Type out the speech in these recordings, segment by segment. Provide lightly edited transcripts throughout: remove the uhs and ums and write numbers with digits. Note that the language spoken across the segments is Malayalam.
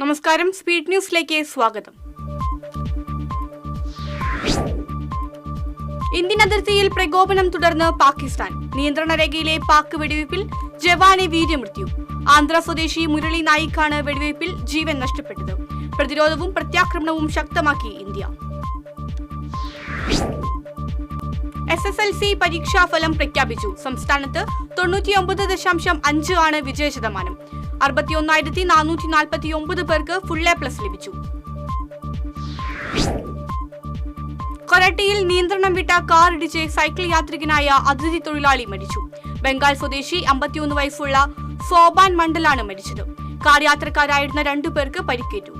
നമസ്കാരം, സ്പീഡ് ന്യൂസിലേക്ക് സ്വാഗതം. ഇന്ത്യൻ അതിർത്തിയിൽ പ്രകോപനം തുടർന്ന് പാകിസ്ഥാൻ. നിയന്ത്രണ രേഖയിലെ പാക് വെടിവയ്പിൽ ജവാനെ വീരമൃത്യു. ആന്ധ്ര സ്വദേശി മുരളി നായിക്കാണ് വെടിവയ്പിൽ ജീവൻ നഷ്ടപ്പെട്ടത്. പ്രതിരോധവും പ്രത്യാക്രമണവും ശക്തമാക്കി ഇന്ത്യ. SSLC പരീക്ഷാഫലം പ്രഖ്യാപിച്ചു. സംസ്ഥാനത്ത് 99.5 ആണ് വിജയശതമാനം. 61,449 പേർക്ക് ഫുൾ A+ ലഭിച്ചു. കൊരട്ടിയിൽ നിയന്ത്രണം വിട്ട കാർ ഇടിച്ച് സൈക്കിൾ യാത്രികനായ അതിഥി തൊഴിലാളി മരിച്ചു. ബംഗാൾ സ്വദേശി 51 വയസ്സുള്ള സോബാൻ മണ്ഡലാണ് മരിച്ചത്. കാർ യാത്രക്കാരായിരുന്ന 2 പേർക്ക് പരിക്കേറ്റു.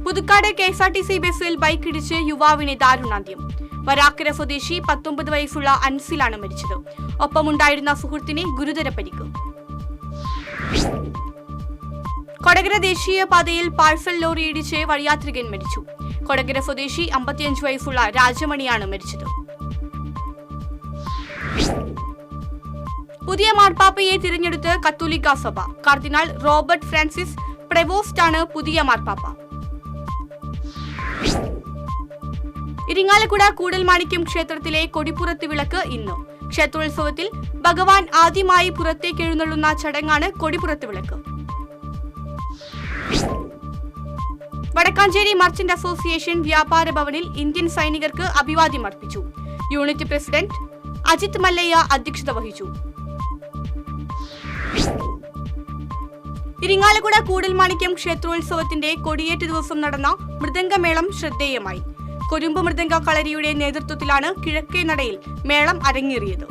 പുതുക്കാട് KSRTC ബസ്സിൽ ബൈക്ക് ഇടിച്ച് യുവാവിനെ ദാരുണാന്ത്യം. വരാക്കര സ്വദേശി 19 വയസ്സുള്ള അൻസിലാണ് മരിച്ചത്. ഒപ്പമുണ്ടായിരുന്ന സുഹൃത്തിനെ ഗുരുതര പരിക്ക്. കൊടകര ദേശീയപാതയിൽ പാഴ്സൽ ലോറി ഇടിച്ച് വഴിയാത്രികൻ മരിച്ചു. കൊടകര സ്വദേശി 55 വയസ്സുള്ള രാജമണിയാണ് മരിച്ചത്. പുതിയ മാർപ്പാപ്പയെ തിരഞ്ഞെടുത്ത് കത്തോലിക്ക സഭ. കർദിനാൾ റോബർട്ട് ഫ്രാൻസിസ് പ്രെവോസ്റ്റാണ് പുതിയ മാർപ്പാപ്പ. ഇരിങ്ങാലക്കുട കൂടൽമാണിക്യം ക്ഷേത്രത്തിലെ കൊടിപ്പുറത്ത് വിളക്ക് ഇന്ന്. ക്ഷേത്രോത്സവത്തിൽ ഭഗവാൻ ആദ്യമായി പുറത്തേക്ക് എഴുന്നള്ളുന്ന ചടങ്ങാണ് കൊടിപ്പുറത്ത് വിളക്ക്. വടക്കാഞ്ചേരി മർച്ചന്റ് അസോസിയേഷൻ വ്യാപാര ഭവനിൽ ഇന്ത്യൻ സൈനികർക്ക് അഭിവാദ്യം അർപ്പിച്ചു. യൂണിറ്റ് പ്രസിഡന്റ് അജിത് മല്ലയ്യ അധ്യക്ഷത വഹിച്ചു. ഇരിങ്ങാലക്കുട കൂടൽമാണിക്യം ക്ഷേത്രോത്സവത്തിന്റെ കൊടിയേറ്റ് ദിവസം നടന്ന മൃദംഗമേളം ശ്രദ്ധേയമായി. കൊരുമ്പ് മൃദംഗ കളരിയുടെ നേതൃത്വത്തിലാണ് കിഴക്കേ നടയിൽ മേളം അരങ്ങേറിയത്.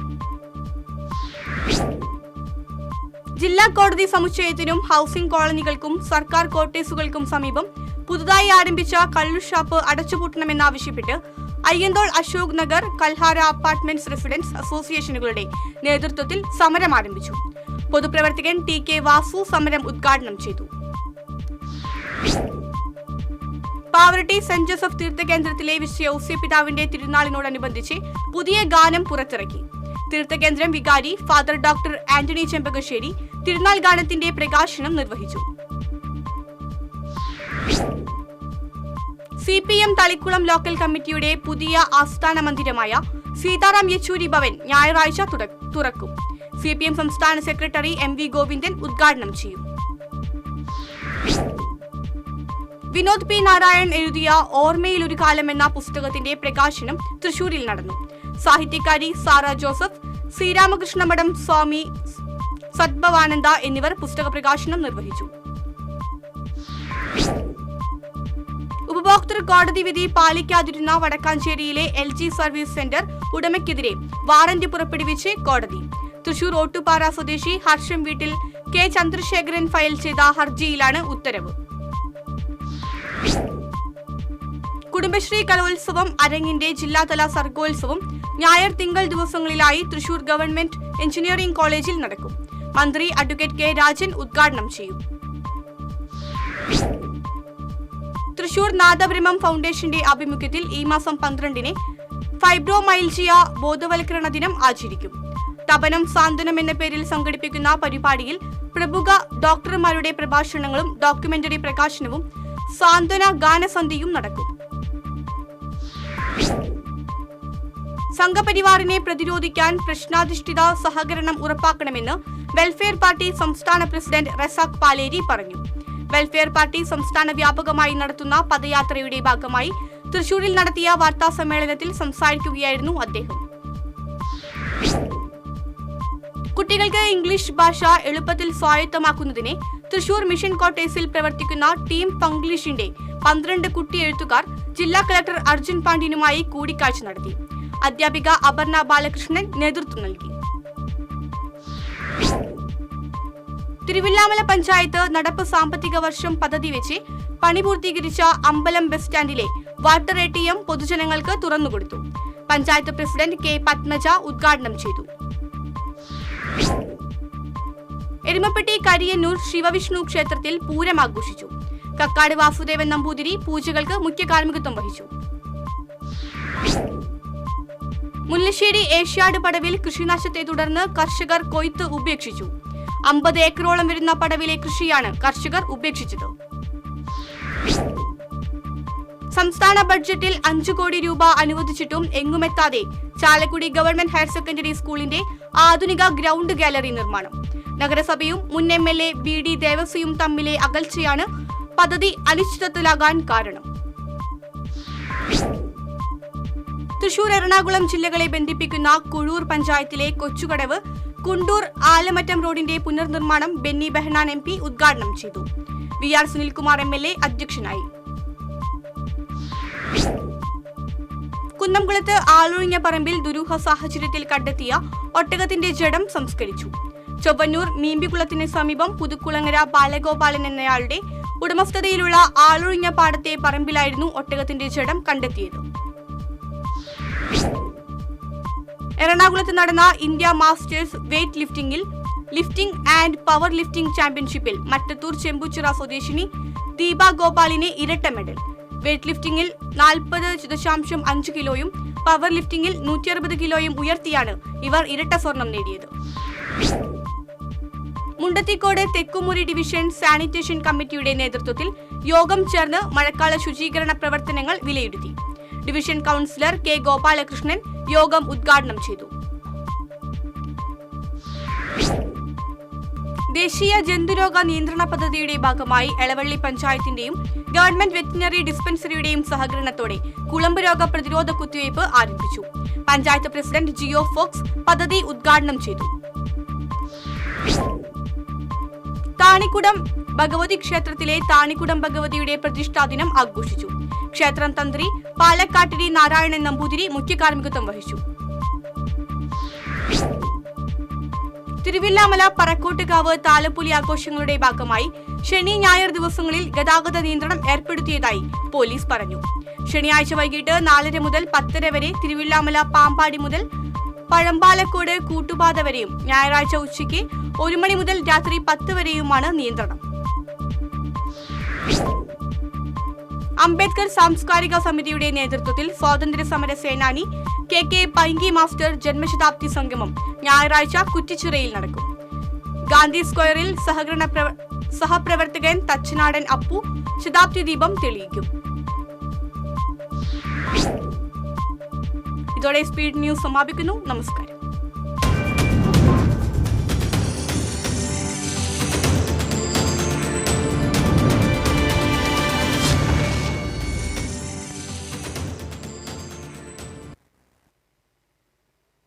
ജില്ലാ കോടതി സമുച്ചയത്തിനും ഹൌസിംഗ് കോളനികൾക്കും സർക്കാർ ക്വാർട്ടേഴ്സുകൾക്കും സമീപം പുതുതായി ആരംഭിച്ച കള്ളുഷാപ്പ് അടച്ചുപൂട്ടണമെന്നാവശ്യപ്പെട്ട് അയ്യന്തോൾ, അശോക് നഗർ, കൽഹാര അപ്പാർട്ട്മെന്റ്സ് റെസിഡൻസ് അസോസിയേഷനുകളുടെ നേതൃത്വത്തിൽ സമരം ആരംഭിച്ചു. പൊതുപ്രവർത്തകൻ TK വാസു സമരം ഉദ്ഘാടനം ചെയ്തു. പാവറട്ടി സെന്റ് ജോസഫ് തീർത്ഥകേന്ദ്രത്തിലെ വിശുദ്ധ ഔസേപ്പിതാവിന്റെ തിരുനാളിനോടനുബന്ധിച്ച് പുതിയ ഗാനം പുറത്തിറക്കി. തീർത്ഥകേന്ദ്രം വികാരി ഫാദർ ഡോക്ടർ ആന്റണി ചെമ്പകശ്ശേരി തിരുനാൾ ഗാനത്തിന്റെ പ്രകാശനം നിർവഹിച്ചു. CPM തളിക്കുളം ലോക്കൽ കമ്മിറ്റിയുടെ പുതിയ ആസ്ഥാന മന്ദിരമായ സീതാറാം യെച്ചൂരി ഭവൻ ഞായറാഴ്ച തുറക്കും. CPM സംസ്ഥാന സെക്രട്ടറി MV ഗോവിന്ദൻ ഉദ്ഘാടനം ചെയ്യും. വിനോദ് P. നാരായൺ എഴുതിയ ഓർമ്മയിൽ ഒരു കാലം എന്ന പുസ്തകത്തിന്റെ പ്രകാശനം തൃശൂരിൽ നടന്നു. സാഹിത്യകാരി സാറ ജോസഫ്, ശ്രീരാമകൃഷ്ണമഠം സ്വാമി സദ്ഭവാനന്ദ എന്നിവർ പുസ്തക പ്രകാശനം നിർവഹിച്ചു. ഉപഭോക്തൃ കോടതി വിധി പാലിക്കാതിരുന്ന വടക്കാഞ്ചേരിയിലെ LG സർവീസ് സെന്റർ ഉടമയ്ക്കെതിരെ വാറന്റ് പുറപ്പെടുവിച്ച് കോടതി. തൃശൂർ ഓട്ടുപാറ സ്വദേശി ഹർഷം വീട്ടിൽ K. ചന്ദ്രശേഖരൻ ഫയൽ ചെയ്ത ഹർജിയിലാണ് ഉത്തരവ്. കുടുംബശ്രീ കലോത്സവം അരങ്ങിന്റെ ജില്ലാതല സർഗോത്സവം ഞായർ, തിങ്കൾ ദിവസങ്ങളിലായി തൃശൂർ ഗവൺമെന്റ് എഞ്ചിനീയറിംഗ് കോളേജിൽ നടക്കും. മന്ത്രി അഡ്വക്കേറ്റ് K. രാജൻ ഉദ്ഘാടനം ചെയ്യും. തൃശൂർ നാദബ്രഹ്മം ഫൗണ്ടേഷന്റെ ആഭിമുഖ്യത്തിൽ ഈ മാസം 12-ന് ഫൈബ്രോമൈൽജിയ ബോധവൽക്കരണ ദിനം ആചരിക്കും. തപനം സാന്ത്വനം എന്ന പേരിൽ സംഘടിപ്പിക്കുന്ന പരിപാടിയിൽ പ്രമുഖ ഡോക്ടർമാരുടെ പ്രഭാഷണങ്ങളും ഡോക്യുമെന്ററി പ്രകാശനവും സാന്ത്വന ഗാനസന്ധ്യയും നടക്കും. സംഘപരിവാറിനെ പ്രതിരോധിക്കാൻ പ്രശ്നാധിഷ്ഠിത സഹകരണം ഉറപ്പാക്കണമെന്ന് വെൽഫെയർ പാർട്ടി സംസ്ഥാന പ്രസിഡന്റ് റസാഖ് പാലേരി പറഞ്ഞു. വെൽഫെയർ പാർട്ടി സംസ്ഥാന വ്യാപകമായി നടത്തുന്ന പദയാത്രയുടെ ഭാഗമായി തൃശൂരിൽ നടത്തിയ വാർത്താ സമ്മേളനത്തിൽ സംസാരിക്കുകയായിരുന്നു അദ്ദേഹം. കുട്ടികൾക്ക് ഇംഗ്ലീഷ് ഭാഷ എളുപ്പത്തിൽ സ്വായത്തമാക്കുന്നതിന് തൃശൂർ മിഷൻ ക്വാർട്ടേഴ്സിൽ പ്രവർത്തിക്കുന്ന ടീം പംഗ്ലീഷിന്റെ 12 കുട്ടി എഴുത്തുകാർ ജില്ലാ കളക്ടർ അർജുൻ പാണ്ഡ്യനുമായി കൂടിക്കാഴ്ച നടത്തി. അധ്യാപിക അപർണ ബാലകൃഷ്ണൻ നേതൃത്വം നൽകി. തിരുവില്ലാമല പഞ്ചായത്ത് നടപ്പ് സാമ്പത്തിക വർഷം പദ്ധതി വെച്ച് പണി പൂർത്തീകരിച്ച അമ്പലം ബസ് സ്റ്റാൻഡിലെ വാട്ടർ ATM പൊതുജനങ്ങൾക്ക് തുറന്നുകൊടുത്തു. Panchayat president K. പത്മജ ഉദ്ഘാടനം ചെയ്തു. എരുമപ്പെട്ടി കരിയന്നൂർ ശിവവിഷ്ണു ക്ഷേത്രത്തിൽ പൂരം ആഘോഷിച്ചു. കക്കാട് വാസുദേവൻ നമ്പൂതിരി പൂജകൾക്ക് മുഖ്യ കാർമ്മികത്വം വഹിച്ചു. മുല്ലശ്ശേരി ഏഷ്യാഡ് പടവിൽ കൃഷിനാശത്തെ തുടർന്ന് കർഷകർ കൊയ്ത്ത് ഉപേക്ഷിച്ചു. 50 ഏക്കറോളം വരുന്ന പടവിലെ കൃഷിയാണ് കർഷകർ ഉപേക്ഷിച്ചത്. സംസ്ഥാന ബഡ്ജറ്റിൽ 5 കോടി രൂപ അനുവദിച്ചിട്ടും എങ്ങുമെത്താതെ ചാലക്കുടി ഗവൺമെന്റ് ഹയർ സെക്കൻഡറി സ്കൂളിന്റെ ആധുനിക ഗ്രൗണ്ട് ഗാലറി നിർമ്മാണം. നഗരസഭയും മുൻ MLA BD ദേവസ്വയും തമ്മിലെ അകൽച്ചയാണ് പദ്ധതി അനിശ്ചിതത്വത്തിലാകാൻ കാരണം. തൃശൂർ, എറണാകുളം ജില്ലകളെ ബന്ധിപ്പിക്കുന്ന കുഴൂർ പഞ്ചായത്തിലെ കൊച്ചുകടവ് കുണ്ടൂർ ആലമറ്റം റോഡിന്റെ പുനർനിർമ്മാണം ബെന്നി ബെഹനാൻ MP ഉദ്ഘാടനം ചെയ്തു. VR സുനിൽകുമാർ MLA അധ്യക്ഷനായി. കുന്നംകുളത്ത് ആളൊഴിഞ്ഞ പറമ്പിൽ ദുരൂഹ സാഹചര്യത്തിൽ കണ്ടെത്തിയ ഒട്ടകത്തിന്റെ ജഡം സംസ്കരിച്ചു. ചൊവ്വന്നൂർ മീമ്പിക്കുളത്തിന് സമീപം പുതുക്കുളങ്ങര ബാലഗോപാലൻ എന്നയാളുടെ ഉടമസ്ഥതയിലുള്ള ആളൊഴിഞ്ഞ പാടത്തെ പറമ്പിലായിരുന്നു ഒട്ടകത്തിന്റെ ജഡം കണ്ടെത്തിയത്. എറണാകുളത്ത് നടന്ന India masters weight lifting and power lifting ചാമ്പ്യൻഷിപ്പിൽ മറ്റത്തൂർ ചെമ്പുച്ചിറ സ്വദേശിനി ദീപ ഗോപാലിന് ഇരട്ട മെഡൽ. വെയ്റ്റ് ലിഫ്റ്റിംഗിൽ 40.5 കിലോയും പവർ ലിഫ്റ്റിംഗിൽ 160 കിലോയും ഉയർത്തിയാണ് ഇവർ ഇരട്ട സ്വർണം നേടിയത്. മുണ്ടത്തിക്കോട് തെക്കുമുറി ഡിവിഷൻ സാനിറ്റേഷൻ കമ്മിറ്റിയുടെ നേതൃത്വത്തിൽ യോഗം ചേർന്ന് മഴക്കാല ശുചീകരണ പ്രവർത്തനങ്ങൾ വിലയിരുത്തി. ഡിവിഷൻ കൗൺസിലർ K ഗോപാലകൃഷ്ണൻ യോഗം ഉദ്ഘാടനം ചെയ്തു. ദേശീയ ജന്തുരോഗ നിയന്ത്രണ പദ്ധതിയുടെ ഭാഗമായി എളവള്ളി പഞ്ചായത്തിന്റെയും ഗവൺമെന്റ് വെറ്റിനറി ഡിസ്പെൻസറിയുടെയും സഹകരണത്തോടെ കുളമ്പ് രോഗ പ്രതിരോധ കുത്തിവയ്പ് ആരംഭിച്ചു. പഞ്ചായത്ത് പ്രസിഡന്റ് ജിയോ ഫോക്സ് പദ്ധതി ഉദ്ഘാടനം ചെയ്തു. താണിക്കുടം ഭഗവതി ക്ഷേത്രത്തിലെ താണിക്കുടം ഭഗവതിയുടെ പ്രതിഷ്ഠാ ദിനം ആഘോഷിച്ചു. ക്ഷേത്രം തന്ത്രി പാലക്കാട്ടിരി നാരായണൻ നമ്പൂതിരി മുഖ്യ കാർമ്മികത്വം വഹിച്ചു. തിരുവില്ലാമല പറക്കോട്ടുകാവ് താലപ്പൊലി ആഘോഷങ്ങളുടെ ഭാഗമായി ശനി ഞായർ ദിവസങ്ങളിൽ ഗതാഗത നിയന്ത്രണം ഏർപ്പെടുത്തിയതായി പോലീസ് പറഞ്ഞു. ശനിയാഴ്ച വൈകിട്ട് 4:30 മുതൽ 10:30 വരെ തിരുവില്ലാമല പാമ്പാടി മുതൽ പഴമ്പാലക്കോട് കൂട്ടുപാത വരെയും ഞായറാഴ്ച ഉച്ചയ്ക്ക് 1 മണി മുതൽ രാത്രി 10 വരെയുമാണ് നിയന്ത്രണം. അംബേദ്കർ സാംസ്കാരിക സമിതിയുടെ നേതൃത്വത്തിൽ സ്വാതന്ത്ര്യ സമര സേനാനി KK പൈങ്കി മാസ്റ്റർ ജന്മശതാബ്ദി സംഗമം ഞായറാഴ്ച കുറ്റിച്ചിറയിൽ നടക്കും. ഗാന്ധി സ്ക്വയറിൽ സഹപ്രവർത്തകൻ തച്ചനാടൻ അപ്പു ശതാബ്ദി ദീപം തെളിയിക്കും. ഇതോടെ സ്പീഡ് ന്യൂസ് സമാപിക്കുന്നു. നമസ്കാരം.